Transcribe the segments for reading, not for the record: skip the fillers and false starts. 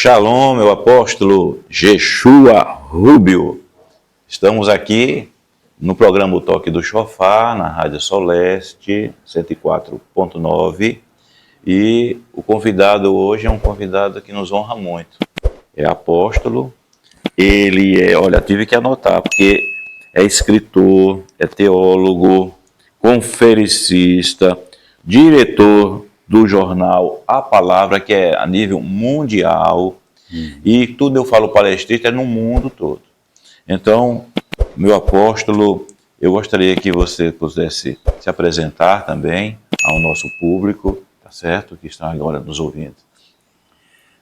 Shalom, meu apóstolo Jeshua Rubio. Estamos aqui no programa O Toque do Chofar, na Rádio Soleste 104.9, e o convidado hoje é um convidado que nos honra muito. É apóstolo, olha, tive que anotar, porque é escritor, é teólogo, conferencista, diretor do jornal A Palavra, que é a nível mundial, e tudo eu falo palestrista é no mundo todo. Então, meu apóstolo, eu gostaria que você pudesse se apresentar também ao nosso público, tá certo? Que está agora nos ouvindo.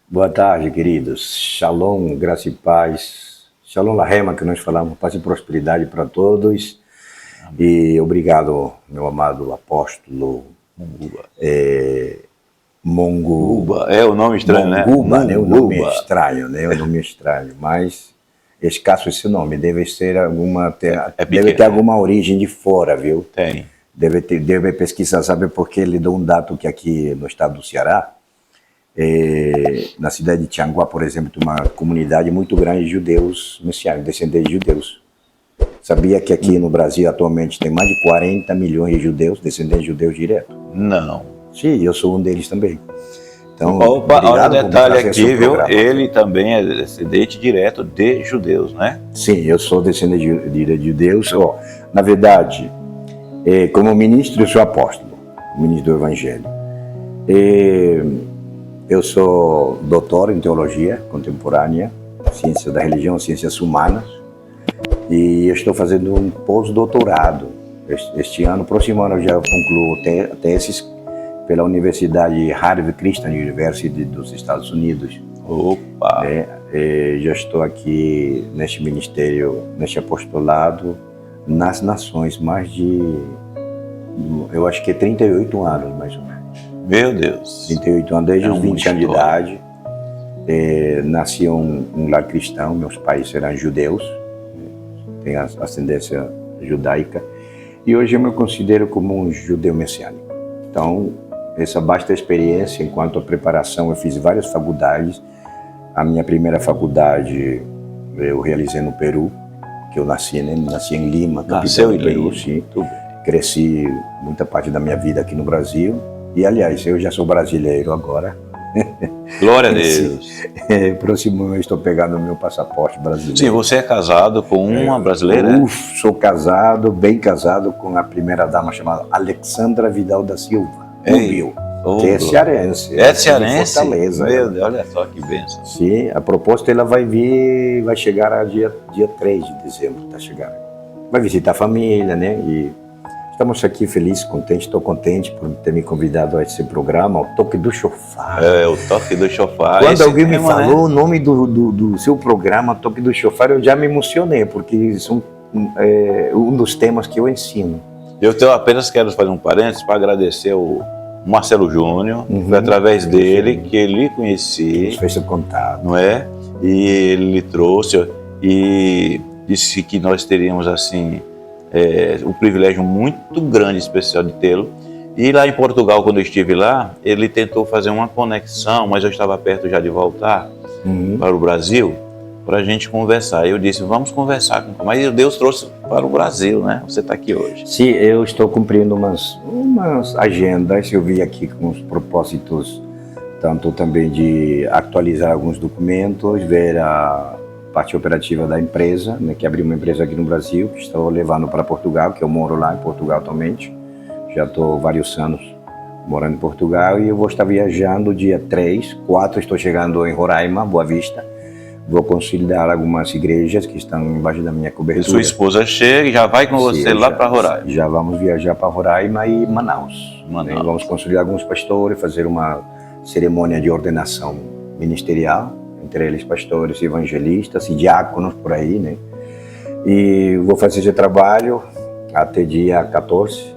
Boa tarde, queridos. Shalom, graça e paz. Shalom Lahema, que nós falamos, paz e prosperidade para todos. E obrigado, meu amado apóstolo Monguba. É o nome estranho, Monguba, né? né? O nome é estranho, né? O nome é estranho, mas escasso esse nome. Deve ser deve ter alguma origem de fora, viu? Tem. Deve pesquisar, sabe? Porque ele deu um dado que aqui no estado do Ceará, na cidade de Tianguá, por exemplo, tem uma comunidade muito grande de judeus messiânicos, descendentes de judeus. Sabia que aqui no Brasil atualmente tem mais de 40 milhões de judeus, descendentes de judeus direto? Não. Sim, eu sou um deles também. Então, opa, olha o detalhe aqui, viu? programa. Ele também é descendente direto de judeus, né? Sim, eu sou descendente de judeus. Na verdade, como ministro, eu sou apóstolo, ministro do Evangelho. Eu sou doutor em teologia contemporânea, ciência da religião, ciências humanas, e eu estou fazendo um pós-doutorado. Este ano, próximo ano, eu já concluo teses pela Universidade Harvard Christian University dos Estados Unidos. Opa! Já estou aqui neste ministério, neste apostolado, nas nações, eu acho que é 38 anos, mais ou menos. Meu Deus! 38 anos, desde os 20 anos de idade. Nasci um lar cristão, meus pais eram judeus, tenho ascendência judaica, e hoje eu me considero como um judeu messiânico. Então, essa vasta experiência, enquanto a preparação, eu fiz várias faculdades. A minha primeira faculdade eu realizei no Peru, que eu nasci, né? Nasci em Lima, capital do Peru, sim. Cresci muita parte da minha vida aqui no Brasil. E, aliás, eu já sou brasileiro agora. Glória a Deus. Próximo eu estou pegando o meu passaporte brasileiro. Sim, você é casado com uma brasileira? Sou casado, bem casado, com a primeira dama chamada Alexandra Vidal da Silva. Rubio, que é cearense. É cearense? Fortaleza. Meu Deus, olha só que bênção. Sim, a proposta ela vai chegar dia 3 de dezembro, tá chegando. Vai visitar a família, né? E estamos aqui felizes, contentes, estou contente por ter me convidado a esse programa, o Toque do Chofar. O Toque do Chofar. Quando alguém me falou o nome do seu programa, Toque do Chofar, eu já me emocionei, porque são um dos temas que eu ensino. Eu apenas quero fazer um parênteses para agradecer o Marcelo Júnior, foi através dele que ele lhe conheci. Fez o contato. Não é? E ele lhe trouxe e disse que nós teríamos assim um privilégio muito grande, especial de tê-lo. E lá em Portugal, quando eu estive lá, ele tentou fazer uma conexão, mas eu estava perto já de voltar para o Brasil, para a gente conversar. Eu disse, vamos conversar. Mas Deus trouxe para o Brasil, né? Você está aqui hoje. Sim, eu estou cumprindo umas agendas. Eu vim aqui com os propósitos, tanto também de atualizar alguns documentos, ver a parte operativa da empresa, né, que abriu uma empresa aqui no Brasil, que estou levando para Portugal, que eu moro lá em Portugal atualmente. Já estou vários anos morando em Portugal e eu vou estar viajando dia 3, 4, estou chegando em Roraima, Boa Vista. Vou conciliar algumas igrejas que estão embaixo da minha cobertura. E sua esposa chega e já vai com você lá para Roraima? Já vamos viajar para Roraima e Manaus. Né? Vamos conciliar alguns pastores, fazer uma cerimônia de ordenação ministerial, entre eles pastores, evangelistas e diáconos por aí, né? E vou fazer esse trabalho até dia 14.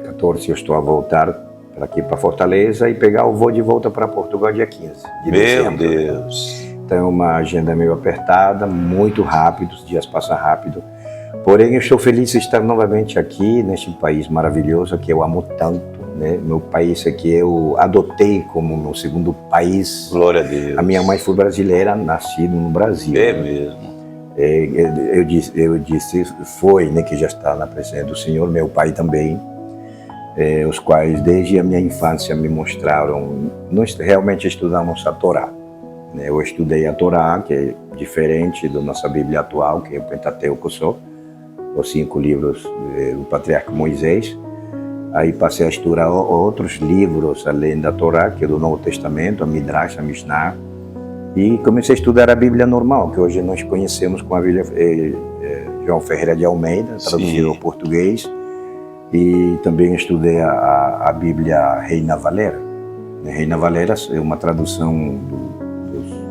14 eu estou a voltar aqui para Fortaleza e pegar o voo de volta para Portugal dia 15 de dezembro. Meu Deus! Então, uma agenda meio apertada, muito rápido, os dias passam rápido. Porém, eu estou feliz de estar novamente aqui, neste país maravilhoso que eu amo tanto. né? Meu país aqui eu adotei como meu segundo país. Glória a Deus. A minha mãe foi brasileira, nascida no Brasil. É mesmo. Eu disse foi, né, que já está na presença do Senhor. Meu pai também, os quais desde a minha infância me mostraram. Nós realmente estudamos a Torá. Eu estudei a Torá, que é diferente da nossa Bíblia atual, que é o Pentateuco só, os 5 livros do patriarca Moisés. Aí passei a estudar outros livros além da Torá, que é do Novo Testamento, a Midrash, a Mishnah. E comecei a estudar a Bíblia normal, que hoje nós conhecemos com a Bíblia João Ferreira de Almeida, traduzida ao português. E também estudei a Bíblia Reina Valera. Reina Valera é uma tradução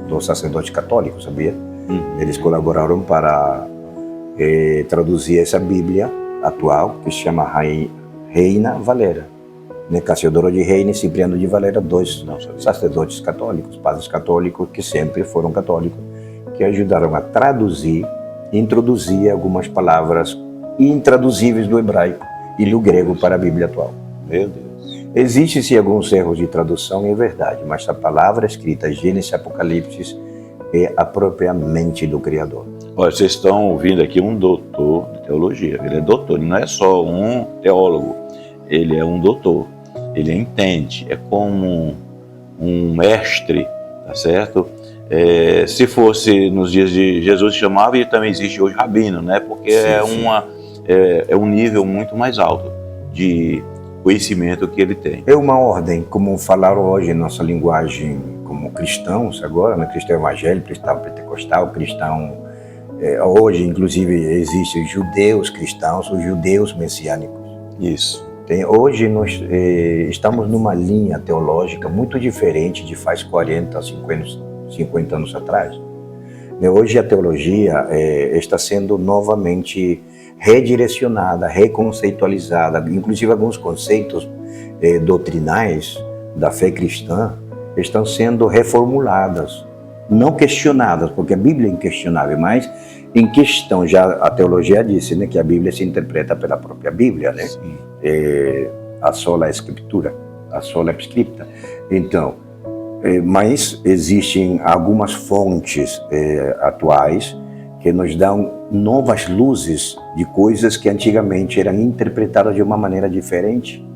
dos sacerdotes católicos, sabia? Eles colaboraram para traduzir essa Bíblia atual, que se chama Reina Valera. Cassiodoro de Reina e Cipriano de Valera, 2 sacerdotes católicos, padres católicos, que sempre foram católicos, que ajudaram a traduzir e introduzir algumas palavras intraduzíveis do hebraico e do grego para a Bíblia atual. Meu Deus. Existem alguns erros de tradução, é verdade, mas a palavra escrita Gênesis e Apocalipse é a própria mente do Criador. Olha, vocês estão ouvindo aqui um doutor de teologia. Ele é doutor, ele não é só um teólogo, ele é um doutor. Ele entende, é como um mestre, tá certo? Se fosse nos dias de Jesus, chamava, e também existe hoje rabino, né? Porque é um nível muito mais alto de conhecimento que ele tem. É uma ordem, como falaram hoje em nossa linguagem como cristãos agora, né? Cristão evangélico, cristão pentecostal, cristão... hoje, inclusive, existem judeus cristãos ou judeus messiânicos. Isso. Hoje nós estamos numa linha teológica muito diferente de faz 40, 50 anos atrás. Hoje a teologia está sendo novamente redirecionada, reconceitualizada, inclusive alguns conceitos doutrinais da fé cristã estão sendo reformuladas, não questionadas, porque a Bíblia é inquestionável, mas em questão, já a teologia disse, né, que a Bíblia se interpreta pela própria Bíblia, né? A sola escritura, a sola scripta. Então, mas existem algumas fontes atuais que nos dão novas luzes de coisas que antigamente eram interpretadas de uma maneira diferente,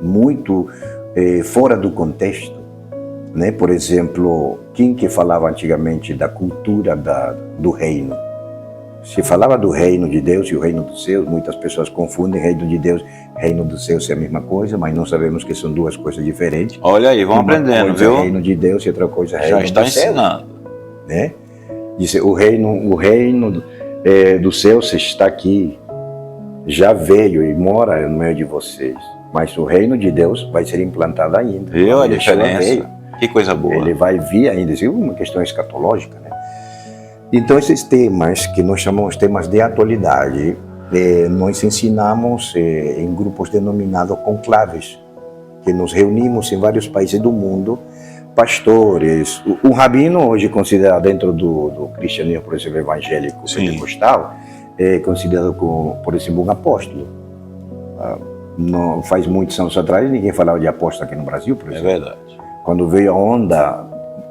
muito fora do contexto, né? Por exemplo, quem que falava antigamente da cultura do reino? Se falava do reino de Deus e o reino dos céus, muitas pessoas confundem reino de Deus, reino dos céus é a mesma coisa, mas não sabemos que são duas coisas diferentes. Olha aí, vamos aprendendo, viu? Uma coisa é reino de Deus e outra coisa é reino dos céus. Já está ensinando. Né? Diz, o reino dos céus está aqui, já veio e mora no meio de vocês, mas o reino de Deus vai ser implantado ainda. Viu a diferença? Que coisa boa. Ele vai vir ainda, isso é uma questão escatológica, né? Então, esses temas, que nós chamamos temas de atualidade, nós ensinamos em grupos denominados conclaves, que nos reunimos em vários países do mundo, pastores. O rabino, hoje considerado dentro do cristianismo, por exemplo, evangélico, pentecostal, é considerado, por exemplo, um apóstolo. Não faz muitos anos atrás, ninguém falava de apóstolo aqui no Brasil, por exemplo. É verdade. Quando veio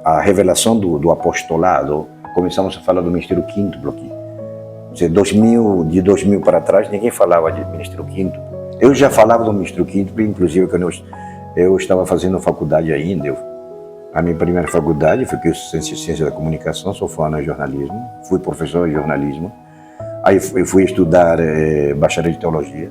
a revelação do apostolado, começamos a falar do Ministério Quíntuplo aqui. De 2000 para trás, ninguém falava de Ministério Quíntuplo. Eu já falava do Ministério Quíntuplo, inclusive quando eu estava fazendo faculdade ainda. A minha primeira faculdade foi que eu ciência da comunicação, sou formado em jornalismo, fui professor de jornalismo. Aí eu fui estudar bacharel de teologia.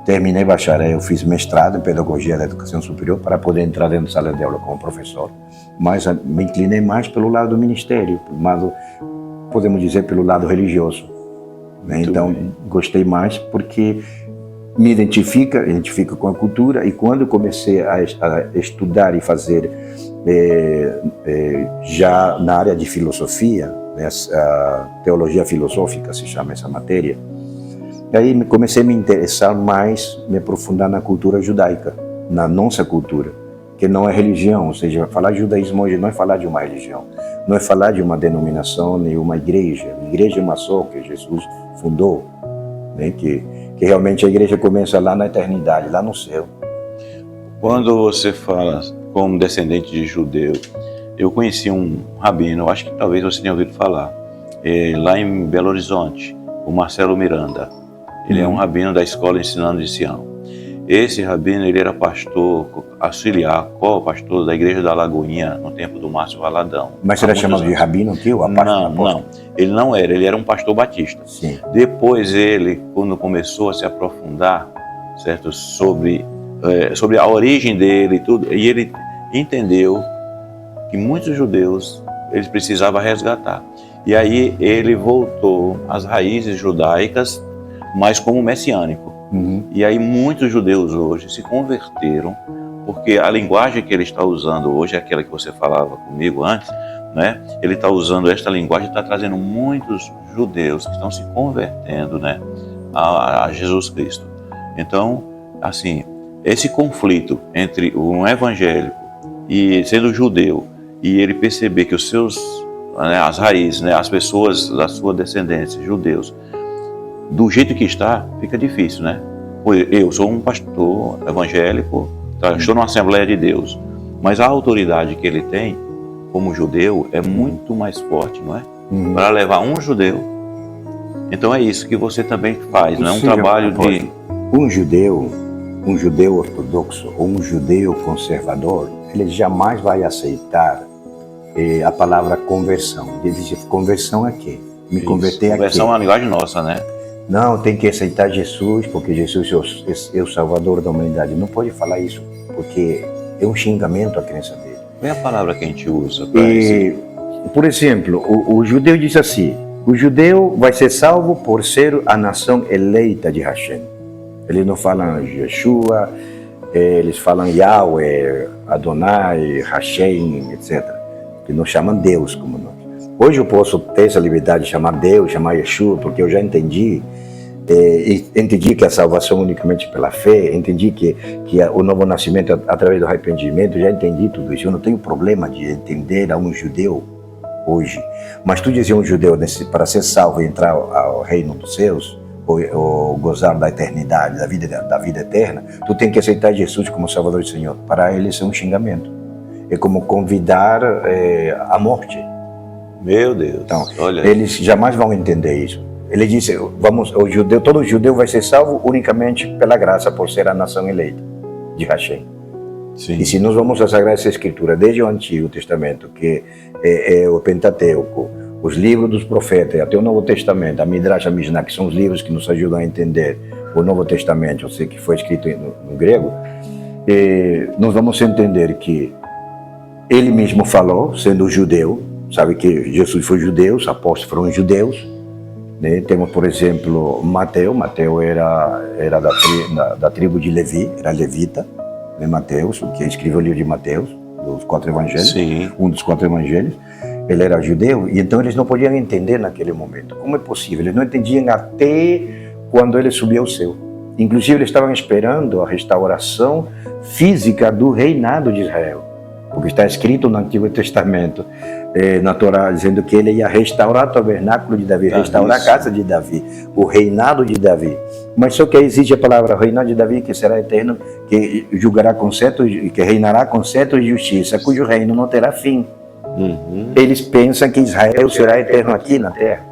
Terminei bacharel, eu fiz mestrado em pedagogia da educação superior para poder entrar dentro da sala de aula como professor. Mas me inclinei mais pelo lado do ministério, mas podemos dizer pelo lado religioso. Né? Então, gostei mais porque me identifica com a cultura, e quando comecei a estudar e fazer já na área de filosofia, né, a teologia filosófica se chama essa matéria, aí comecei a me interessar mais, me aprofundar na cultura judaica, na nossa cultura, que não é religião, ou seja, falar de judaísmo hoje não é falar de uma religião, não é falar de uma denominação, nem uma igreja. A igreja é uma só, que Jesus fundou, né? Que realmente a igreja começa lá na eternidade, lá no céu. Quando você fala como descendente de judeu, eu conheci um rabino, acho que talvez você tenha ouvido falar, lá em Belo Horizonte, o Marcelo Miranda. Ele é um rabino da Escola Ensinando de Sião. Esse rabino, ele era pastor auxiliar, co-pastor da Igreja da Lagoinha, no tempo do Márcio Valadão. Mas era chamado de rabino aqui? Ou não, ele não era, ele era um pastor batista. Sim. Depois ele, quando começou a se aprofundar, certo, sobre a origem dele e tudo, e ele entendeu que muitos judeus eles precisavam resgatar. E aí ele voltou às raízes judaicas, mas como messiânico. E aí muitos judeus hoje se converteram, porque a linguagem que ele está usando hoje é aquela que você falava comigo antes, né? Ele está usando esta linguagem, está trazendo muitos judeus que estão se convertendo, né, a Jesus Cristo. Então, assim, esse conflito entre um evangélico e sendo judeu, e ele perceber que os seus, né, as raízes, né, as pessoas da sua descendência, judeus, do jeito que está, fica difícil, né? Eu sou um pastor evangélico, estou numa Assembleia de Deus, mas a autoridade que ele tem como judeu é muito mais forte, não é? Para levar um judeu. Então é isso que você também faz, não é um trabalho de... Um judeu ortodoxo ou um judeu conservador, ele jamais vai aceitar a palavra conversão. Ele diz, conversão é quê? Me converter aqui. Conversão é uma linguagem nossa, né? Não, tem que aceitar Jesus, porque Jesus é o Salvador da humanidade. Não pode falar isso, porque é um xingamento à crença dele. Qual é a palavra que a gente usa para isso? Por exemplo, o judeu diz assim, o judeu vai ser salvo por ser a nação eleita de Hashem. Eles não falam Yeshua, eles falam Yahweh, Adonai, Hashem, etc. Que não chamam Deus como nós. Hoje eu posso ter essa liberdade de chamar Deus, chamar Yeshua, porque eu já entendi que a salvação é unicamente pela fé, entendi que o novo nascimento através do arrependimento, já entendi tudo isso. Eu não tenho problema de entender a um judeu hoje. Mas tu dizia um judeu, para ser salvo e entrar ao reino dos céus, ou gozar da eternidade, da vida eterna, tu tem que aceitar Jesus como Salvador e Senhor. Para eles é um xingamento. É como convidar à morte. Meu Deus, então, olha. Eles jamais vão entender isso. Ele disse, todo judeu vai ser salvo unicamente pela graça, por ser a nação eleita de Hashem. Sim. E se nós vamos a Sagrada Escritura, desde o Antigo Testamento, que é o Pentateuco, os livros dos profetas, até o Novo Testamento, a Midrash, a Mishnah, que são os livros que nos ajudam a entender o Novo Testamento, eu sei que foi escrito no grego, nós vamos entender que ele mesmo falou, sendo judeu, sabe que Jesus foi judeu, os apóstolos foram judeus, né? Temos, por exemplo, Mateus era da tribo de Levi, era levita, né? Mateus, que escreveu o livro de Mateus, dos 4 evangelhos, Sim. Um dos 4 evangelhos, ele era judeu, e então eles não podiam entender naquele momento. Como é possível? Eles não entendiam até quando ele subiu ao céu. Inclusive, eles estavam esperando a restauração física do reinado de Israel, porque está escrito no Antigo Testamento, na Torá, dizendo que ele ia restaurar o tabernáculo de Davi, restaurar a casa de Davi, o reinado de Davi. Mas só que existe a palavra reinado de Davi, que será eterno, que julgará com cetro, que reinará com cetro de justiça, cujo reino não terá fim. Eles pensam que Israel será eterno aqui na terra.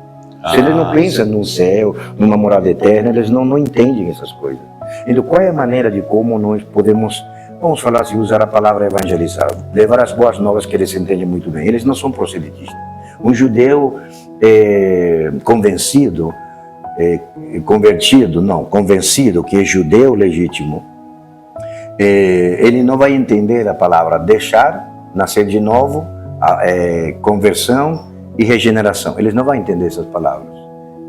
Se eles não pensam no céu, numa morada eterna, eles não entendem essas coisas. Então, qual é a maneira de como nós podemos, vamos falar assim, usar a palavra evangelizar, levar as boas novas que eles entendem muito bem? Eles não são proselitistas. Um judeu convencido que é judeu legítimo, ele não vai entender a palavra deixar, nascer de novo, conversão e regeneração. Eles não vão entender essas palavras.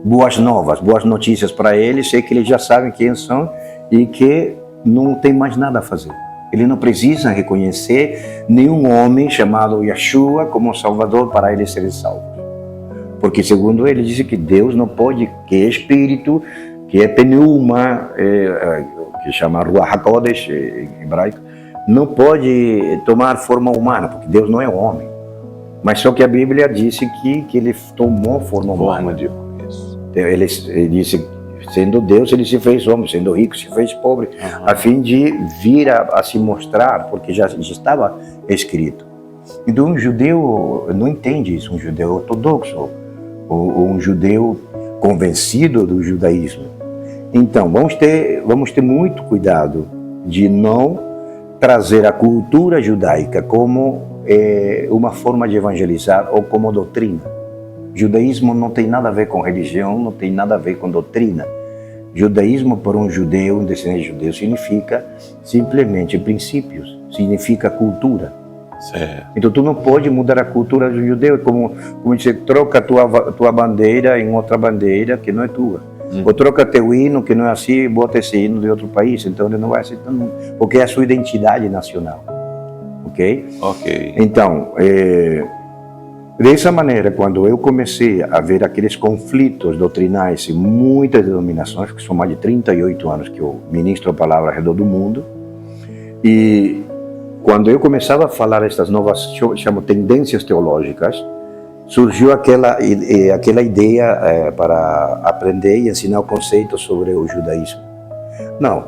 Boas novas, boas notícias para eles é que eles já sabem quem são e que não tem mais nada a fazer. Eles não precisam reconhecer nenhum homem chamado Yeshua como Salvador para eles serem salvos. Porque, segundo ele, diz que Deus não pode, que é espírito, que é pneuma, que chama Ruach HaKodesh em hebraico, não pode tomar forma humana, porque Deus não é homem. Mas só que a Bíblia disse que ele tomou forma humana. De... Ele disse, Sendo Deus, ele se fez homem, sendo rico, se fez pobre, a fim de vir a se mostrar, porque já estava escrito. Então, um judeu não entende isso, um judeu ortodoxo, ou um judeu convencido do judaísmo. Então, vamos ter muito cuidado de não trazer a cultura judaica como uma forma de evangelizar ou como doutrina. Judaísmo não tem nada a ver com religião, não tem nada a ver com doutrina. Judaísmo, para um judeu, um descendente judeu, significa simplesmente princípios, significa cultura. Certo. Então tu não pode mudar a cultura do judeu, como você troca a tua bandeira em outra bandeira que não é tua. Ou troca teu hino, que não é assim, e bota esse hino de outro país, então ele não vai aceitar, porque é a sua identidade nacional. Ok? Ok. Então, dessa maneira, quando eu comecei a ver aqueles conflitos doutrinais em muitas denominações, que são mais de 38 anos que eu ministro a palavra ao redor do mundo, e quando eu começava a falar estas novas, chamo tendências teológicas, surgiu aquela ideia para aprender e ensinar o conceito sobre o judaísmo. Não,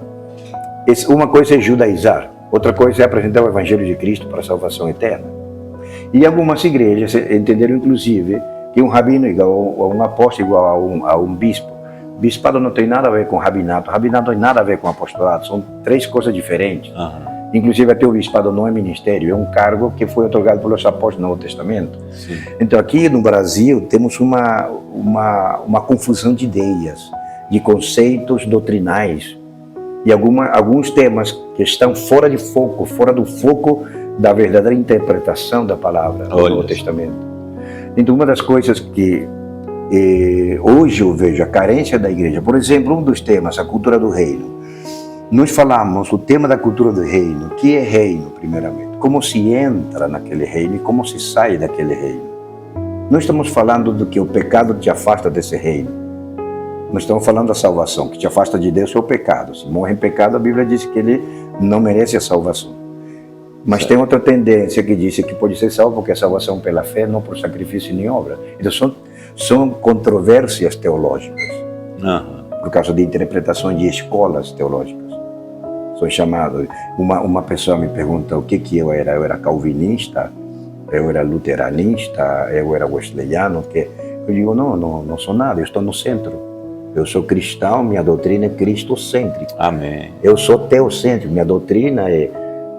uma coisa é judaizar, outra coisa é apresentar o Evangelho de Cristo para a salvação eterna. E algumas igrejas entenderam, inclusive, que um rabino igual a um apóstolo igual a um bispo. Bispado não tem nada a ver com rabinato, rabinato não tem nada a ver com apostolado, são três coisas diferentes. Inclusive até o bispado não é ministério, é um cargo que foi otorgado pelos apóstolos no Novo Testamento. Sim. Então aqui no Brasil temos uma confusão de ideias, de conceitos doutrinais e alguns temas que estão fora do foco da verdadeira interpretação da palavra do Novo Testamento. Então uma das coisas que hoje eu vejo a carência da igreja, por exemplo, um dos temas, a cultura do reino. Nós falamos o tema da cultura do reino. O que é reino, primeiramente? Como se entra naquele reino e como se sai daquele reino. Não estamos falando do que o pecado te afasta desse reino. Nós estamos falando da salvação, que te afasta de Deus é o pecado. Se morre em pecado, a Bíblia diz que ele não merece a salvação. Mas tem outra tendência que diz que pode ser salvo porque é salvação pela fé, não por sacrifício nem obra. Então são controvérsias teológicas. Por causa de interpretações de escolas teológicas. Sou chamado, uma pessoa me pergunta o que eu era. Eu era calvinista, eu era luteranista, eu era wesleyano. Eu digo, não sou nada, eu estou no centro. Eu sou cristão, minha doutrina é cristocêntrica. Amém. Eu sou teocêntrico, minha doutrina é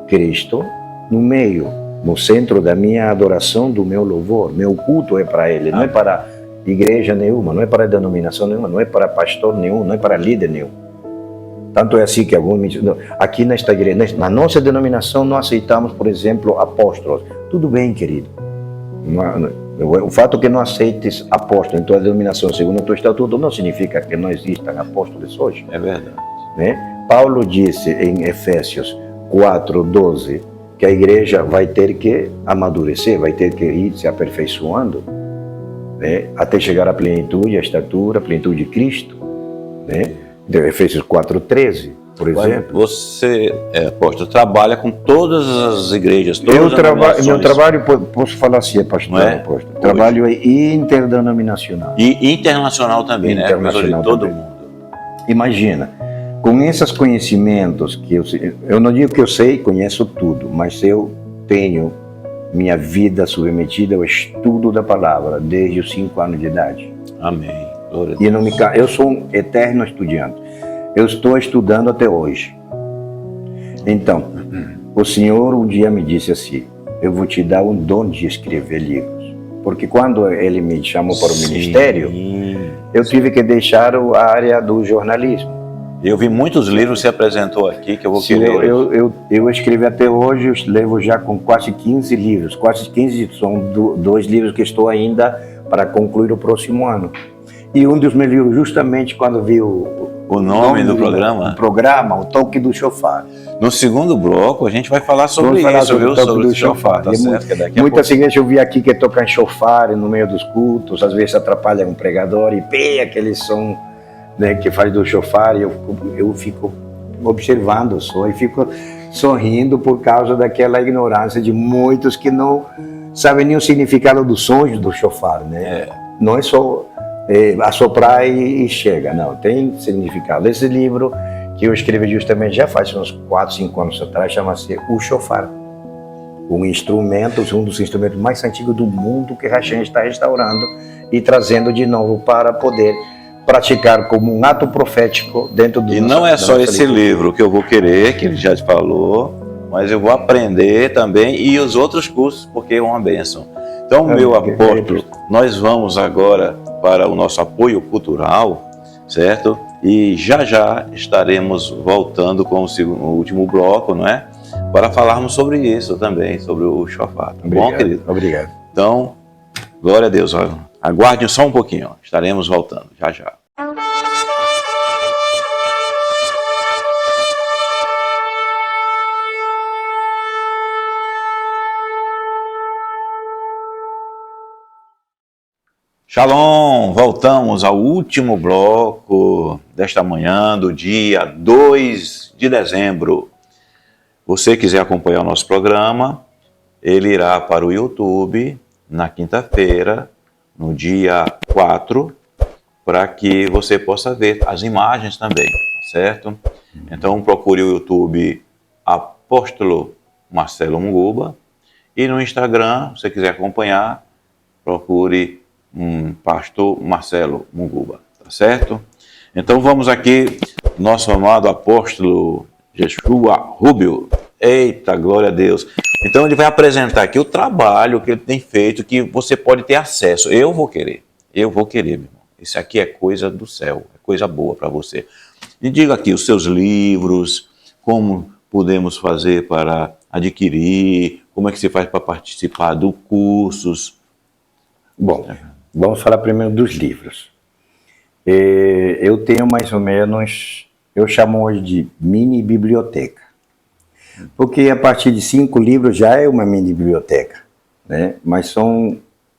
Cristo no meio, no centro da minha adoração, do meu louvor. Meu culto é para Ele, não é para igreja nenhuma, não é para denominação nenhuma, não é para pastor nenhum, não é para líder nenhum. Tanto é assim que aqui nesta igreja, na nossa denominação, não aceitamos, por exemplo, apóstolos. Tudo bem, querido. O fato que não aceites apóstolo em tua denominação, segundo o teu estatuto, não significa que não existam apóstolos hoje. É verdade. Né? Paulo disse em Efésios 4:12 que a igreja vai ter que amadurecer, vai ter que ir se aperfeiçoando, né? Até chegar à plenitude, à estatura, à plenitude de Cristo, né? Efésios 4:13, por exemplo. Você, apóstolo, trabalha com todas as igrejas, todas meu trabalho, posso falar assim, pastor, apóstolo. O trabalho é interdenominacional. E internacional também, internacional, né? Todo mundo. Imagina, com esses conhecimentos, que eu não digo que eu sei, conheço tudo, mas eu tenho minha vida submetida ao estudo da palavra desde os 5 anos de idade. Amém. E eu sou um eterno estudante. Eu estou estudando até hoje. Então, o Senhor um dia me disse assim, eu vou te dar um dom de escrever livros. Porque quando Ele me chamou para o ministério, eu tive que deixar a área do jornalismo. Eu vi muitos livros que você apresentou aqui, que eu vou querer. Eu escrevi até hoje, eu levo já com quase 15 livros. Quase 15 são 2 livros que estou ainda para concluir o próximo ano. E um dos meus livros, justamente quando vi o nome do programa, o toque do chofar. No segundo bloco, a gente vai falar sobre isso, viu? Sobre o chofar. Tá certo, muitas igrejas eu vi aqui que tocam chofar no meio dos cultos, às vezes atrapalha um pregador e aquele som, né, que faz do chofar, e eu fico observando só e fico sorrindo por causa daquela ignorância de muitos que não sabem nem o significado dos sons do chofar, né? Não é só assoprar e chega. Não, tem significado. Esse livro que eu escrevi justamente já faz uns 4, 5 anos atrás, chama-se O Shofar. Um dos instrumentos mais antigos do mundo que a gente está restaurando e trazendo de novo para poder praticar como um ato profético dentro do... E não é só esse livro que eu vou querer, que ele já te falou, mas eu vou aprender também e os outros cursos, porque é uma bênção. Então, meu apóstolo, nós vamos agora para o nosso apoio cultural, certo? E já estaremos voltando com o último bloco, não é? Para falarmos sobre isso também, sobre o shofar. Tá bom, querido? Obrigado. Então, glória a Deus. Aguarde só um pouquinho, estaremos voltando já. Shalom! Voltamos ao último bloco desta manhã do dia 2 de dezembro. Você quiser acompanhar o nosso programa, ele irá para o YouTube na quinta-feira, no dia 4, para que você possa ver as imagens também, tá certo? Então procure o YouTube Apóstolo Marcelo Munguba e no Instagram, se você quiser acompanhar, procure Pastor Marcelo Munguba, tá certo? Então vamos aqui, nosso amado apóstolo Yeshua Rubio. Eita, glória a Deus. Então ele vai apresentar aqui o trabalho que ele tem feito, que você pode ter acesso. Eu vou querer, meu irmão. Isso aqui é coisa do céu, é coisa boa para você. E diga aqui os seus livros, como podemos fazer para adquirir, como é que se faz para participar dos cursos. Bom, vamos falar primeiro dos livros. Eu tenho mais ou menos, eu chamo hoje de mini biblioteca, porque a partir de 5 livros já é uma mini biblioteca, né? Mas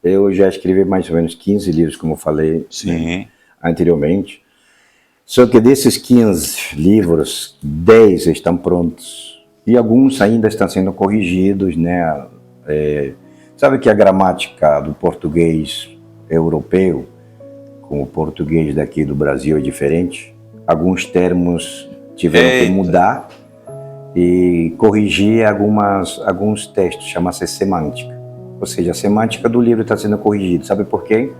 eu já escrevi mais ou menos 15 livros, como eu falei, né, anteriormente. Só que desses 15 livros, 10 estão prontos e alguns ainda estão sendo corrigidos, né? Sabe que a gramática do português europeu com o português daqui do Brasil é diferente? Alguns termos tiveram que mudar e corrigir alguns textos, chama-se semântica. Ou seja, a semântica do livro está sendo corrigida. Sabe por quê?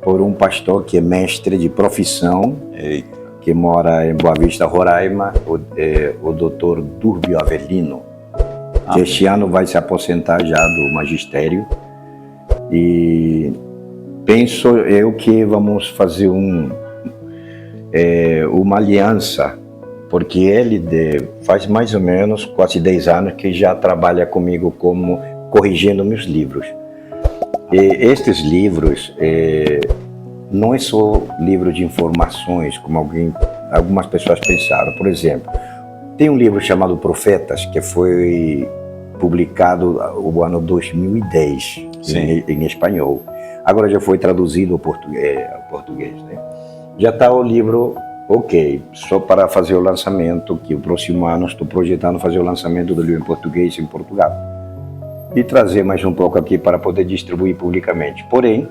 Por um pastor que é mestre de profissão, que mora em Boa Vista, Roraima, o doutor Durbio Avelino, que este ano vai se aposentar já do magistério. E penso eu que vamos fazer uma aliança, porque ele faz mais ou menos quase 10 anos que já trabalha comigo como corrigindo meus livros. E estes livros não é só livro de informações, como algumas pessoas pensaram. Por exemplo, tem um livro chamado Profetas, que foi publicado no ano 2010 em espanhol. Agora já foi traduzido ao português, né? Já está o livro só para fazer o lançamento, que o próximo ano estou projetando fazer o lançamento do livro em português em Portugal. E trazer mais um pouco aqui para poder distribuir publicamente. Porém,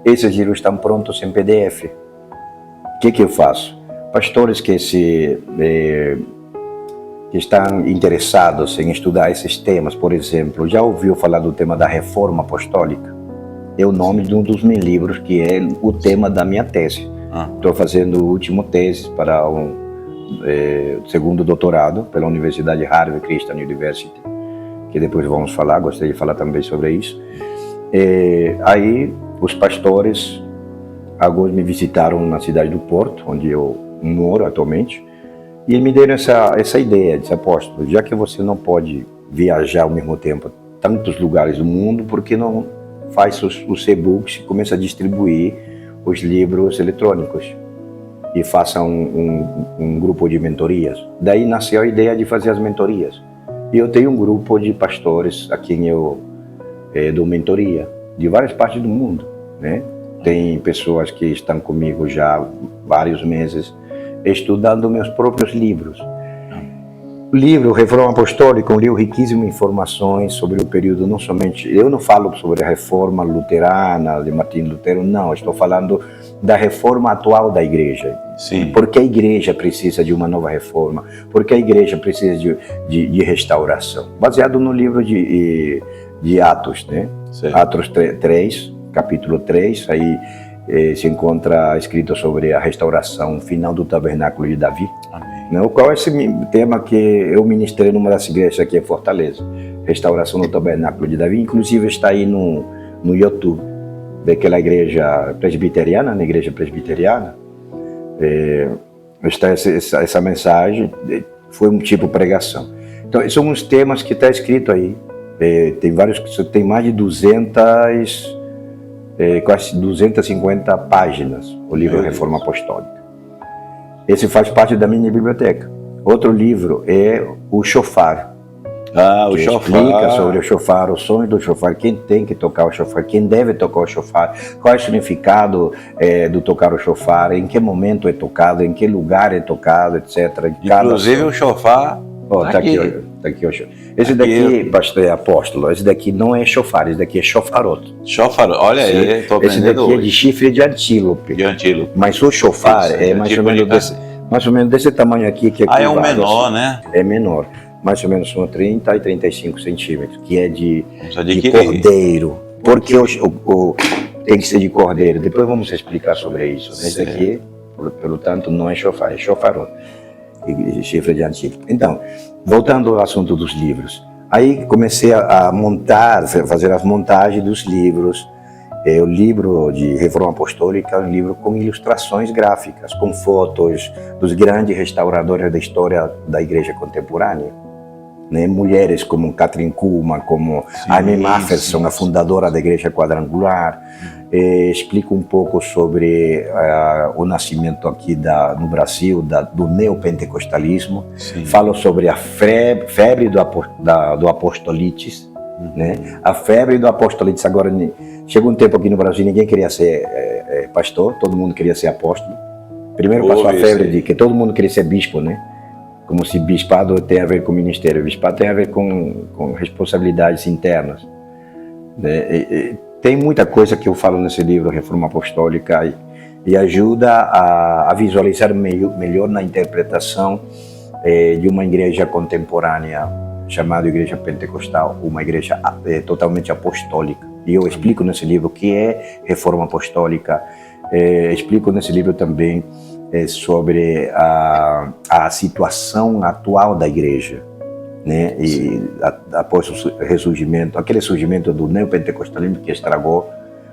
esses livros estão prontos em PDF. O que eu faço? Pastores que estão interessados em estudar esses temas, por exemplo, já ouviu falar do tema da reforma apostólica? É o nome de um dos meus livros, que é o tema da minha tese. Estou fazendo o último tese para segundo doutorado pela Universidade Harvard Christian University, que depois vamos falar, gostaria de falar também sobre isso. Aí os pastores, alguns me visitaram na cidade do Porto, onde eu moro atualmente, e me deram essa ideia, disse: apóstolo, já que você não pode viajar ao mesmo tempo a tantos lugares do mundo, por que não faz os e-books e começa a distribuir os livros eletrônicos e faça um grupo de mentorias? Daí nasceu a ideia de fazer as mentorias. E eu tenho um grupo de pastores a quem eu dou mentoria, de várias partes do mundo, né? Tem pessoas que estão comigo já há vários meses, estudando meus próprios livros. O livro Reforma Apostólica é um livro riquíssimo em informações sobre o período, não somente... Eu não falo sobre a reforma luterana de Martim Lutero, não. Estou falando da reforma atual da igreja. Sim. Por que a igreja precisa de uma nova reforma? Por que a igreja precisa de restauração? Baseado no livro de Atos, né? Certo. Atos 3, capítulo 3, aí se encontra escrito sobre a restauração final do tabernáculo de Davi. Amém. O qual é esse tema que eu ministrei numa das igrejas aqui em Fortaleza. Restauração do tabernáculo de Davi. Inclusive está aí no YouTube, daquela igreja presbiteriana, na igreja presbiteriana. Está essa mensagem, foi um tipo de pregação. Então, esses são os temas que está escrito aí. Tem vários, tem mais de 200, quase 250 páginas, o livro Reforma Apostólica. Esse faz parte da minha biblioteca. Outro livro é o Shofar. O Shofar. Explica sobre o shofar, o som do shofar, quem tem que tocar o shofar, quem deve tocar o shofar, qual é o significado do tocar o shofar, em que momento é tocado, em que lugar é tocado, etc. Inclusive o shofar. Tá aqui o shofar. Esse daqui, pastor, é apóstolo, esse daqui não é shofar, esse daqui é shofarot. Shofarot, olha aí, estou aprendendo. Esse daqui é de chifre de antílope. De antílope. Mas o shofar é mais ou menos desse tamanho aqui. Que é um menor, né? É menor. Mais ou menos são 30 e 35 centímetros, que é de cordeiro. Porque tem que ser de cordeiro. Depois vamos explicar sobre isso. Esse aqui, pelo tanto, não é shofar, é shofarot. Chifre de antílope. Então, voltando ao assunto dos livros. Aí comecei a fazer as montagens dos livros. O livro de Reforma Apostólica é um livro com ilustrações gráficas, com fotos dos grandes restauradores da história da igreja contemporânea. Mulheres como Catherine Kuhlman, como Aimee Matthiessen, a fundadora da Igreja Quadrangular. Explico um pouco sobre o nascimento aqui no Brasil do neopentecostalismo. Falo sobre a febre do apostolites. A febre do apostolites. Agora, chegou um tempo aqui no Brasil, ninguém queria ser pastor, todo mundo queria ser apóstolo. Primeiro passou a febre de que todo mundo queria ser bispo, como se bispado tem a ver com ministério. Bispado tem a ver com responsabilidades internas. Tem muita coisa que eu falo nesse livro, Reforma Apostólica, e ajuda a visualizar melhor na interpretação de uma igreja contemporânea, chamada Igreja Pentecostal, uma igreja totalmente apostólica. E eu explico nesse livro o que é Reforma Apostólica. Explico nesse livro também sobre a situação atual da igreja, e após o ressurgimento, aquele surgimento do neopentecostalismo que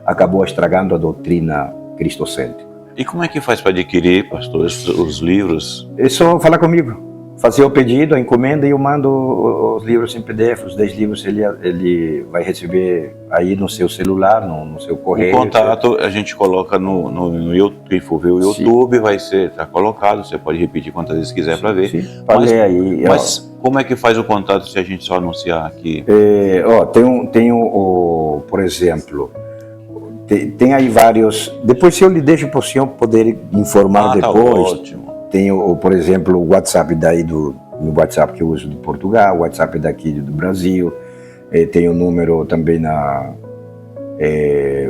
acabou estragando a doutrina cristocêntrica. E como é que faz para adquirir, pastor, os livros? É só falar comigo, fazer o pedido, a encomenda, e eu mando os livros em PDF, os 10 livros ele vai receber aí no seu celular, no seu correio. O contato a gente coloca no YouTube, quem for ver o YouTube vai estar colocado, você pode repetir quantas vezes quiser para ver. Falei aí. Mas como é que faz o contato se a gente só anunciar aqui? Por exemplo, tem aí vários, depois se eu lhe deixo para o senhor poder informar depois. Tá ótimo. Tenho, por exemplo, o WhatsApp no WhatsApp que eu uso de Portugal, o WhatsApp daqui do Brasil, tenho um número também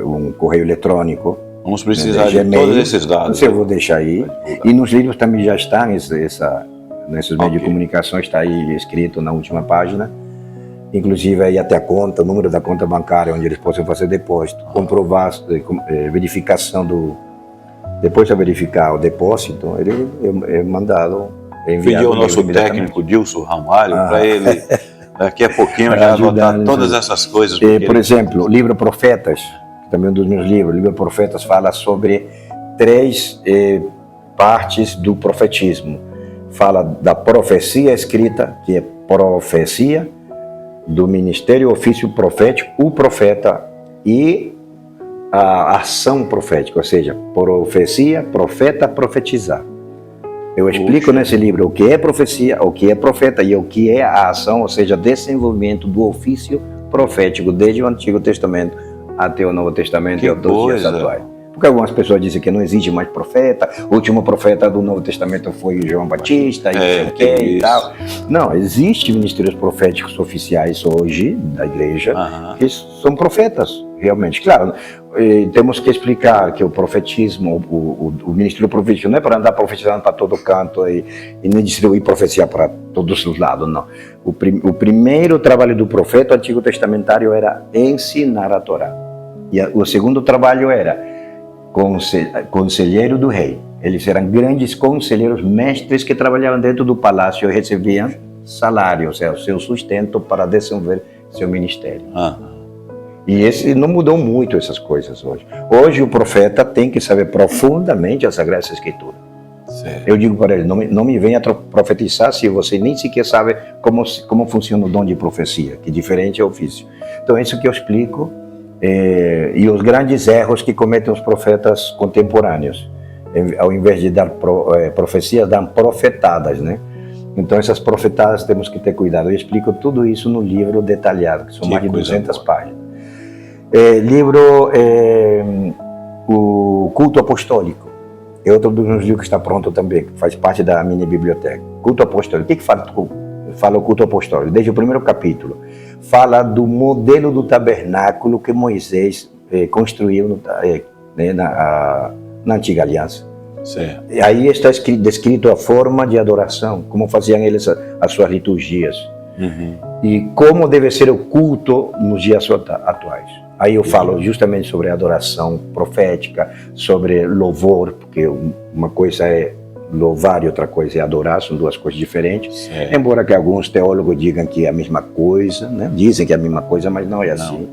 um correio eletrônico. Vamos precisar de todos esses dados. Eu vou deixar aí. E nos livros também já está, nesses meios de comunicação, está aí escrito na última página. Inclusive aí até a conta, o número da conta bancária, onde eles possam fazer depósito, comprovar, verificação depois de verificar o depósito, ele é mandado, enviado. Pediu ao nosso técnico Dilson Ramalho para ele, daqui a pouquinho, já anotar todas essas coisas. Por exemplo, o livro Profetas, que também é um dos meus livros, o livro Profetas fala sobre 3 partes do profetismo. Fala da profecia escrita, que é profecia, do ministério ofício profético, o profeta, e a ação profética, ou seja, profecia, profeta, profetizar. Eu explico nesse livro o que é profecia, o que é profeta e o que é a ação, ou seja, desenvolvimento do ofício profético, desde o Antigo Testamento até o Novo Testamento e aos dias atuais. Porque algumas pessoas dizem que não existe mais profeta, o último profeta do Novo Testamento foi João Batista, e tal. Não, existem ministérios proféticos oficiais hoje da igreja que são profetas, realmente. Claro, temos que explicar que o profetismo, o ministério profético não é para andar profetizando para todo canto e nem distribuir profecia para todos os lados, não. O primeiro trabalho do profeta, o Antigo Testamentário, era ensinar a Torá. E o segundo trabalho era conselheiro do rei. Eles eram grandes conselheiros, mestres que trabalhavam dentro do palácio e recebiam salário, ou seja, o seu sustento para desenvolver seu ministério. E esse não mudou muito essas coisas hoje. Hoje o profeta tem que saber profundamente a Sagrada Escritura. Certo. Eu digo para ele, não me venha profetizar se você nem sequer sabe como funciona o dom de profecia, que diferente é o ofício. Então é isso que eu explico, e os grandes erros que cometem os profetas contemporâneos. Ao invés de dar profecias, dão profetadas, né? Então essas profetadas temos que ter cuidado. Eu explico tudo isso no livro detalhado, que são mais de 200 páginas. Livro O Culto Apostólico. É outro dos meus livros que está pronto também, que faz parte da minha biblioteca. Culto Apostólico. O que fala o culto apostólico? Desde o primeiro capítulo. Fala do modelo do tabernáculo que Moisés construiu na Antiga Aliança. Certo. E aí está descrito a forma de adoração, como faziam eles as suas liturgias. E como deve ser o culto nos dias atuais. Aí eu falo justamente sobre adoração profética, sobre louvor, porque uma coisa é louvar e outra coisa é adorar, são duas coisas diferentes. Certo. Embora que alguns teólogos digam que é a mesma coisa, né? Dizem que é a mesma coisa, mas não é assim.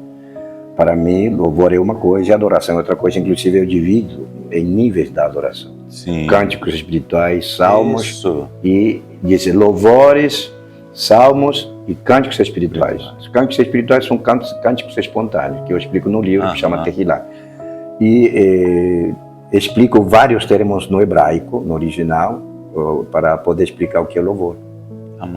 Para mim, louvor é uma coisa e adoração é outra coisa. Inclusive eu divido em níveis da adoração. Sim. Cânticos espirituais, salmos. Isso. E dizer louvores, salmos e cânticos espirituais. Os cânticos espirituais são cânticos espontâneos, que eu explico no livro, que chama Tehilá. E explico vários termos no hebraico, no original, para poder explicar o que é louvor.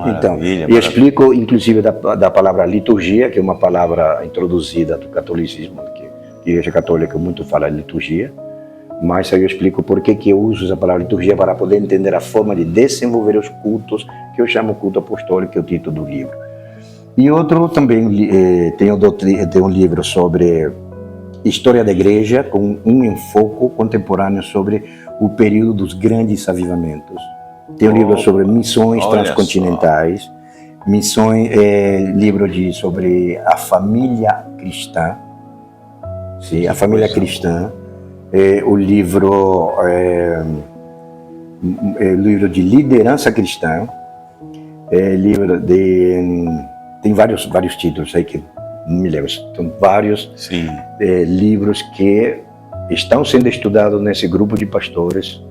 Então, eu explico inclusive da palavra liturgia, que é uma palavra introduzida do catolicismo, que a Igreja Católica muito fala de liturgia, mas aí eu explico por que eu uso essa palavra liturgia para poder entender a forma de desenvolver os cultos, que eu chamo culto apostólico, que é o título do livro. E outro também, tem um livro sobre história da igreja, com um enfoque contemporâneo sobre o período dos grandes avivamentos. Tem um livro sobre missões transcontinentais, livro sobre a família cristã, sim, a família cristã, o livro de liderança cristã, tem vários títulos aí que não me lembro, são vários livros que estão sendo estudados nesse grupo de pastores,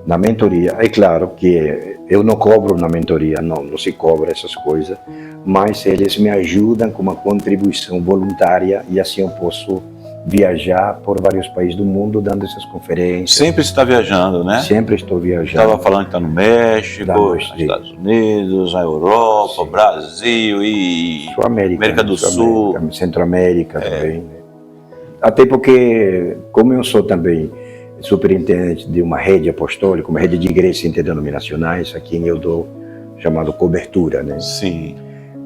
na mentoria. É claro que eu não cobro na mentoria, não se cobra essas coisas, mas eles me ajudam com uma contribuição voluntária e assim eu posso viajar por vários países do mundo dando essas conferências. Sempre está viajando, né? Sempre estou viajando. Estava falando que está no México, nos Estados Unidos, na Europa, Brasil e América do Sul. Centro-América também. Né? Até porque, como eu sou também superintendente de uma rede apostólica, uma rede de igrejas interdenominacionais, a quem eu dou chamado cobertura, né? Sim.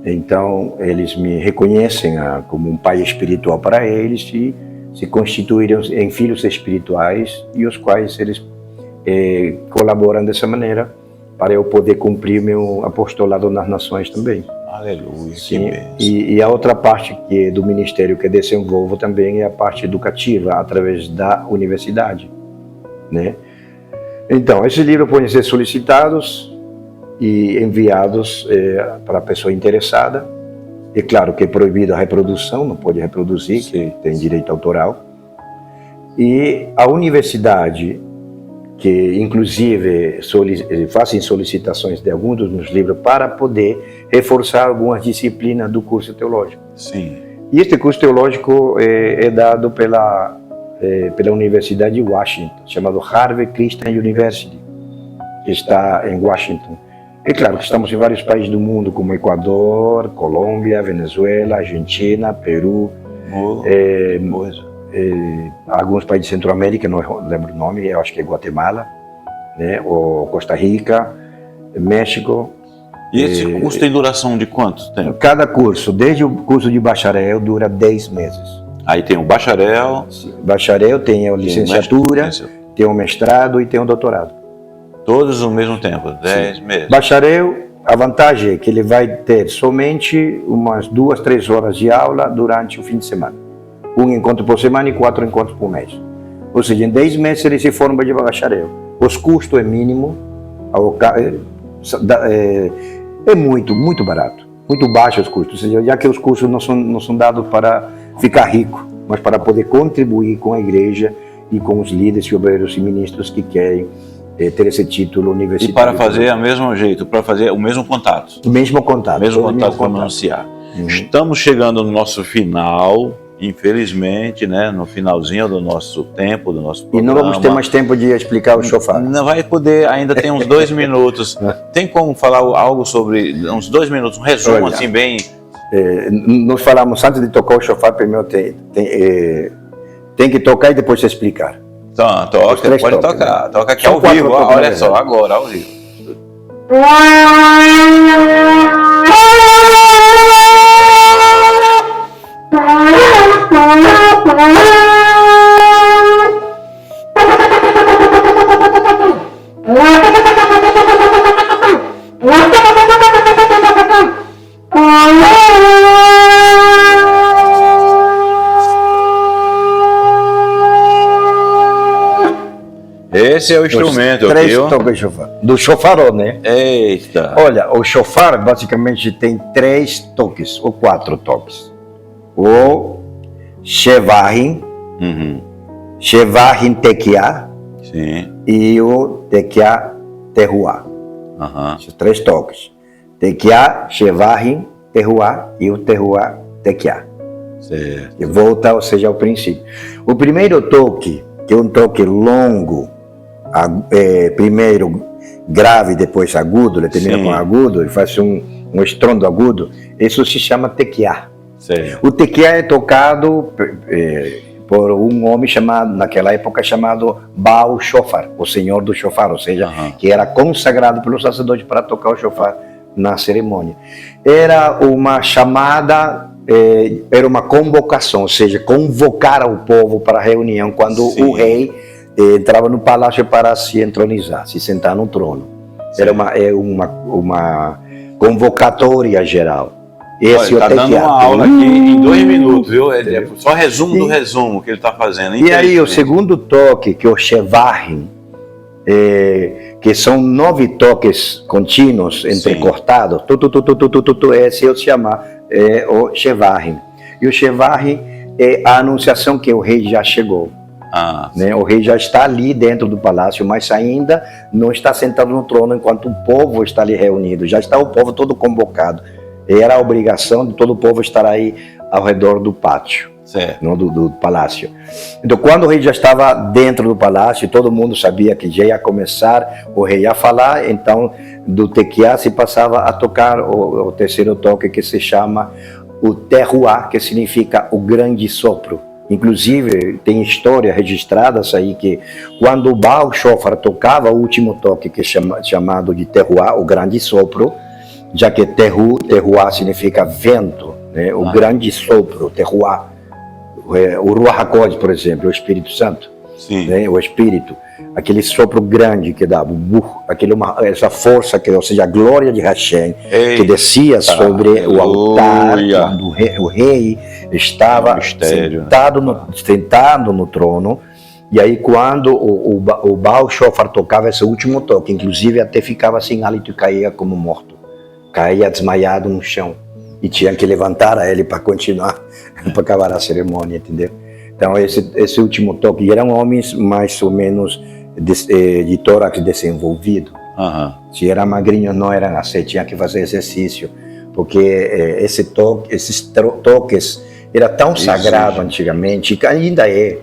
Então, eles me reconhecem como um pai espiritual para eles e se constituíram em filhos espirituais e os quais eles colaboram dessa maneira para eu poder cumprir meu apostolado nas nações também. Aleluia. Sim. E a outra parte do ministério que desenvolvo também é a parte educativa, através da universidade, né? Então, esses livros podem ser solicitados e enviados para a pessoa interessada. É claro que é proibido a reprodução, não pode reproduzir, que tem direito autoral. E a universidade, que inclusive fazem solicitações de alguns dos meus livros para poder reforçar algumas disciplinas do curso teológico. Sim. E este curso teológico é dado pela Universidade de Washington, chamado Harvard Christian University, que está em Washington. É claro que estamos em vários países do mundo, como Equador, Colômbia, Venezuela, Argentina, Peru, alguns países de Centro-América, não lembro o nome, eu acho que é Guatemala, né, ou Costa Rica, México. E esse curso tem duração de quanto tempo? Cada curso, desde o curso de bacharel, dura 10 meses. Aí tem o bacharel. Bacharel, tem a licenciatura, tem o mestrado e tem o doutorado. Todos ao mesmo tempo, 10 meses. Bacharel, a vantagem é que ele vai ter somente umas 2, 3 horas de aula durante o fim de semana. Um encontro por semana e 4 encontros por mês. Ou seja, em 10 meses ele se forma de bacharel. Os custos é mínimo, é muito barato, muito baixo os custos. Ou seja, já que os custos não são dados para ficar rico, mas para poder contribuir com a igreja e com os líderes e obreiros e ministros que querem ter esse título universitário. E para fazer o mesmo jeito, para fazer o mesmo contato. O mesmo contato. Mesmo contato para anunciar. Estamos chegando no nosso final, infelizmente, né, no finalzinho do nosso tempo, do nosso programa. E não vamos ter mais tempo de explicar o shofar. Não vai poder, ainda tem uns 2 minutos. Tem como falar algo sobre, uns 2 minutos, um resumo. Olha, assim bem... nós falamos antes de tocar o shofar, primeiro tem que tocar e depois explicar. Então, pode tocar, né? Toca aqui ao vivo, olha só, agora, ao vivo. Esse é o instrumento, os 3 toques de shofar. Do shofaró, né? Eita! Olha, o shofar basicamente tem 3 toques, ou 4 toques. O shevarim, shevarim tekiá, e o tekiá terruá. Esses 3 toques. Tekiá, shevarim, terruá, e o terruá tekiá. Certo. E volta, ou seja, ao princípio. O primeiro toque, que é um toque longo, primeiro grave, depois agudo, ele termina com agudo, ele faz um estrondo agudo, isso se chama tequiá. O tequiá é tocado por um homem chamado, naquela época, chamado Baal Shofar, o senhor do shofar, ou seja, que era consagrado pelo sacerdote para tocar o shofar na cerimônia. Era uma chamada, era uma convocação, ou seja, convocar o povo para a reunião quando o rei entrava no palácio para se entronizar, se sentar no trono. Era uma convocatória geral. Esse está dando uma aula aqui em 2 minutos, viu? É só resumo do resumo que ele está fazendo. E aí o segundo toque, que é o shevarim, que são 9 toques contínuos, entrecortados, esse eu chamo o shevarim. E o shevarim é a anunciação que o rei já chegou. Né? O rei já está ali dentro do palácio, mas ainda não está sentado no trono enquanto o povo está ali reunido. Já está o povo todo convocado. Era a obrigação de todo o povo estar aí ao redor do pátio, do palácio. Então, quando o rei já estava dentro do palácio, todo mundo sabia que já ia começar, o rei ia falar, então do tequiá se passava a tocar o terceiro toque, que se chama o terruá, que significa o grande sopro. Inclusive, tem história registrada aí que quando o Baal Shofar tocava o último toque, que é chamado de terruá, o grande sopro, já que terruá significa vento, né? O grande sopro, terruá. O Ruach HaKodesh, por exemplo, o Espírito Santo, né? O Espírito, aquele sopro grande que dá, essa força, ou seja, a glória de Hashem, que descia sobre o altar, quando o rei estava sentado no trono. E aí quando o Baal Shofar tocava esse último toque, inclusive até ficava sem hálito e caía como morto, caía desmaiado no chão, e tinha que levantar ele para continuar, para acabar a cerimônia, entendeu? Então esse último toque, eram homens mais ou menos de tórax desenvolvido. Se era magrinho não eram assim, tinha que fazer exercício, porque esses toques era tão sagrado antigamente, e ainda é.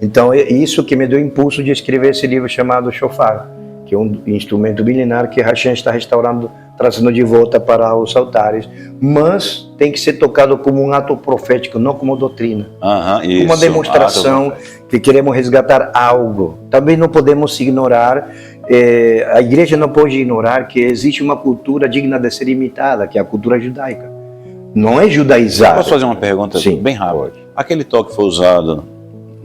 Então é isso que me deu impulso de escrever esse livro chamado Shofar, que é um instrumento milenar que Hashem está restaurando, trazendo de volta para os altares, mas tem que ser tocado como um ato profético, não como doutrina. Uma demonstração que queremos resgatar algo. Também não podemos ignorar, a igreja não pode ignorar que existe uma cultura digna de ser imitada, que é a cultura judaica. Não é judaizada. Posso fazer uma pergunta bem rápida? Aquele toque foi usado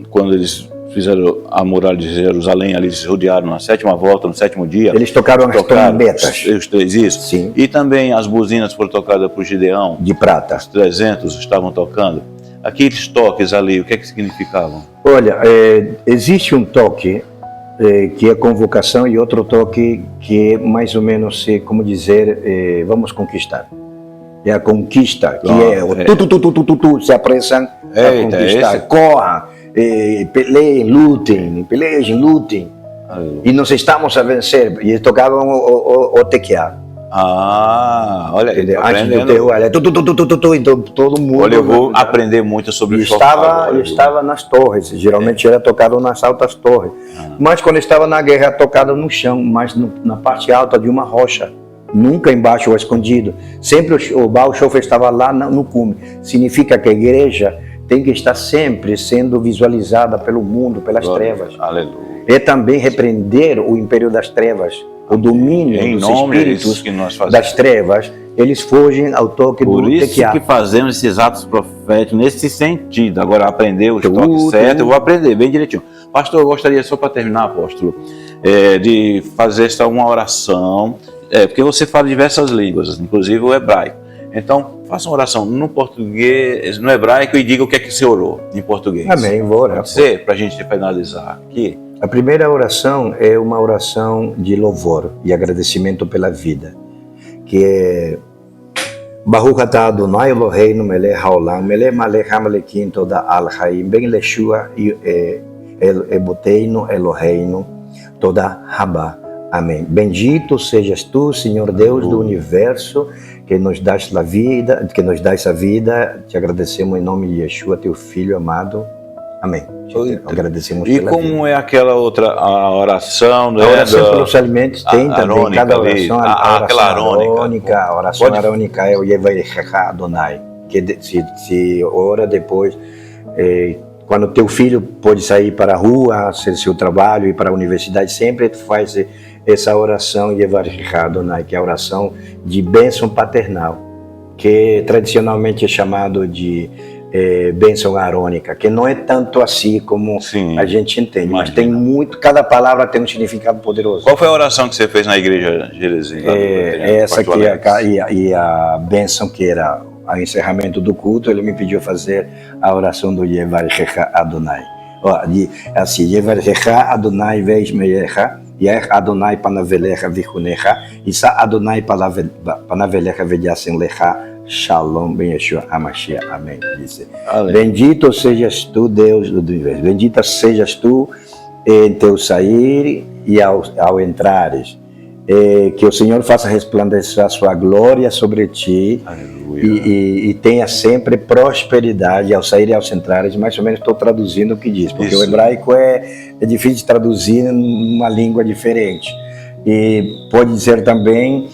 quando eles fizeram a muralha de Jerusalém, ali eles rodearam na 7ª volta, no 7º dia. Eles tocaram as trombetas. Os 3, isso. Sim. E também as buzinas foram tocadas por Gideão. De prata. Os 300 estavam tocando. Aqueles toques ali, o que é que significavam? Olha, existe um toque que é convocação e outro toque que é mais ou menos, como dizer, vamos conquistar. É a conquista, que é o se apressam a conquistar. Corra, pelejem, lutem. E nós estamos a vencer. E eles tocavam o tequear. Olha, antes do teu, então todo mundo... Olha, eu vou aprender muito sobre o shofar. Estava nas torres, geralmente era tocado nas altas torres. Mas quando estava na guerra, tocado no chão, mas na parte alta de uma rocha. Nunca embaixo ou escondido. Sempre o Baal Shofar estava lá no cume. Significa que a igreja tem que estar sempre sendo visualizada pelo mundo, pelas trevas. Aleluia. É também repreender o império das trevas, o domínio dos espíritos das trevas. Eles fogem ao toque do tequiá. Por isso que fazemos esses atos proféticos nesse sentido. Agora, aprender os toques certos, eu vou aprender bem direitinho. Pastor, eu gostaria, só para terminar, apóstolo, de fazer uma oração, porque você fala diversas línguas, inclusive o hebraico. Então, faça uma oração no português, no hebraico, e diga o que é que você orou em português. Amém, vou orar. Pode ser, para a gente finalizar aqui. A primeira oração é uma oração de louvor e agradecimento pela vida, que é Baruch atah Adonai Eloheinu melech haolam, melech malech hamalekim toda al-haim, ben Yeshua Eboteinu Eloheinu toda Rabá. Amém. Bendito sejas tu, Senhor Deus do universo, que nos dás a vida, te agradecemos em nome de Yeshua, teu Filho amado. Amém. Agradecemos e pela como vida. É aquela outra a oração, né? A oração pelos alimentos tem também, cada oração, aquela arônica. A oração arônica é o Yevarechecha Adonai, que se ora depois, quando teu filho pode sair para a rua, ser seu trabalho, ir para a universidade, sempre faz essa oração Yevarechecha Adonai, que é a oração de bênção paternal, que tradicionalmente é chamado de bênção arônica, que não é tanto assim como a gente entende, mas tem muito, cada palavra tem um significado poderoso. Qual foi a oração que você fez na igreja Jerezim? Essa aqui e a bênção que era o encerramento do culto, ele me pediu fazer a oração do Yevarechecha Adonai. Assim, Yevarechecha Adonai veishmeyecha, Yeh Adonai panavelecha vichunecha, Isa Adonai panavelecha vediasen lecha, Shalom, ben Yeshua HaMashiach, amém. Dice, bendito sejas tu, Deus do universo, bendita sejas tu em teu sair e ao entrares, que o Senhor faça resplandecer a sua glória sobre ti e tenha sempre prosperidade ao sair e ao entrares. Mais ou menos estou traduzindo o que diz, porque o hebraico é difícil de traduzir numa língua diferente. E pode dizer também,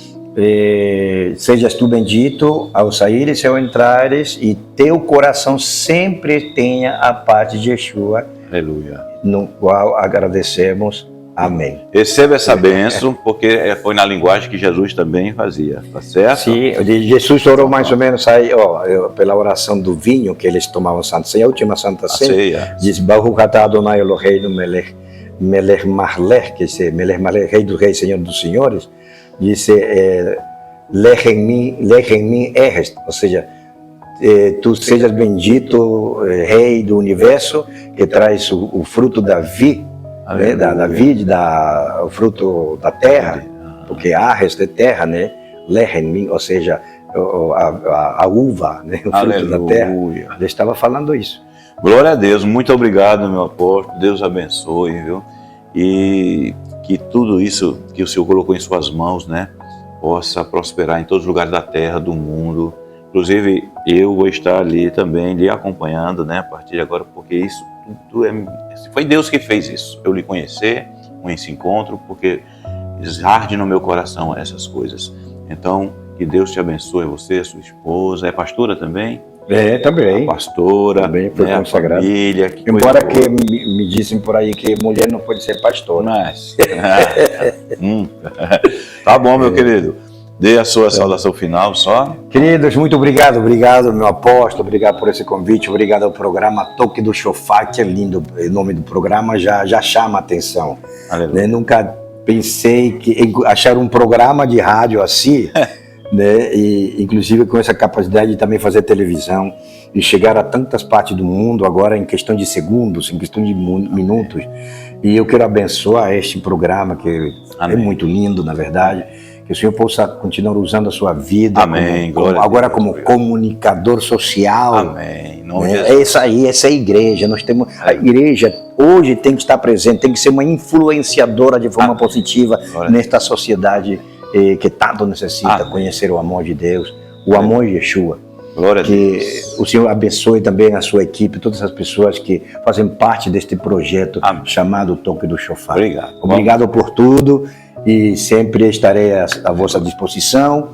sejas tu bendito ao saíres e ao entrares, e teu coração sempre tenha a paz de Yeshua, aleluia, no qual agradecemos. Amém. Receba essa bênção, porque foi na linguagem que Jesus também fazia, tá certo? Sim, Jesus orou mais ou menos aí, pela oração do vinho que eles tomavam Santa Ceia, a última Santa Ceia, diz Baruch atah Adonai Eloheinu melech malech, que é melech malech, rei dos reis, senhor dos senhores. Disse, lech em mim erres, ou seja, tu sejas bendito, rei do universo, que traz o fruto da vide, né, da vide, o fruto da terra, porque arres é terra, né? Lech em mim, ou seja, a uva, né, o fruto da terra. Ele estava falando isso. Glória a Deus, muito obrigado, meu apóstolo, Deus abençoe, viu? E que tudo isso que o Senhor colocou em suas mãos, né, possa prosperar em todos os lugares da terra, do mundo. Inclusive, eu vou estar ali também, lhe acompanhando, né, a partir de agora, porque isso tudo foi Deus que fez isso. Eu lhe conhecer com esse encontro, porque arde no meu coração essas coisas. Então, que Deus te abençoe, você, sua esposa, é pastora também? Também. A pastora, também foi consagrada. A família. Embora que me dissem por aí que mulher não pode ser pastora. Mas, tá bom, meu querido. Dê a sua saudação final só. Queridos, muito obrigado, meu apóstolo, obrigado por esse convite, obrigado ao programa Toque do Chofar, que é lindo, o nome do programa já chama a atenção. Aleluia. Né? Nunca pensei em achar um programa de rádio assim, né? E inclusive com essa capacidade de também fazer televisão e chegar a tantas partes do mundo agora em questão de segundos, em questão de minutos. E eu quero abençoar este programa que Amém. É muito lindo, na verdade. Que o Senhor possa continuar usando a sua vida Amém. agora como comunicador social. Amém. É isso aí, essa é a igreja. Nós temos a igreja hoje tem que estar presente, tem que ser uma influenciadora de forma positiva nesta sociedade que tanto necessita conhecer o amor de Deus, o amor de Yeshua. Glória a Deus. Que o Senhor abençoe também a sua equipe, todas as pessoas que fazem parte deste projeto chamado Toque do Chofar. Obrigado. Obrigado por tudo e sempre estarei à vossa disposição.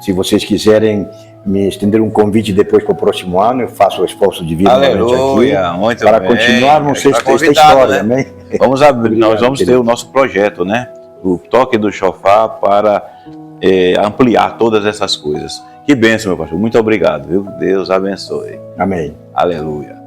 Se vocês quiserem me estender um convite depois para o próximo ano, eu faço o esforço de vir Aleluia, aqui muito para bem. continuarmos esta Né? história. Amém? Vamos abrir, nós vamos ter o nosso projeto, né? O Toque do Chofar para ampliar todas essas coisas. Que bênção, meu pastor. Muito obrigado, viu? Deus abençoe. Amém. Aleluia.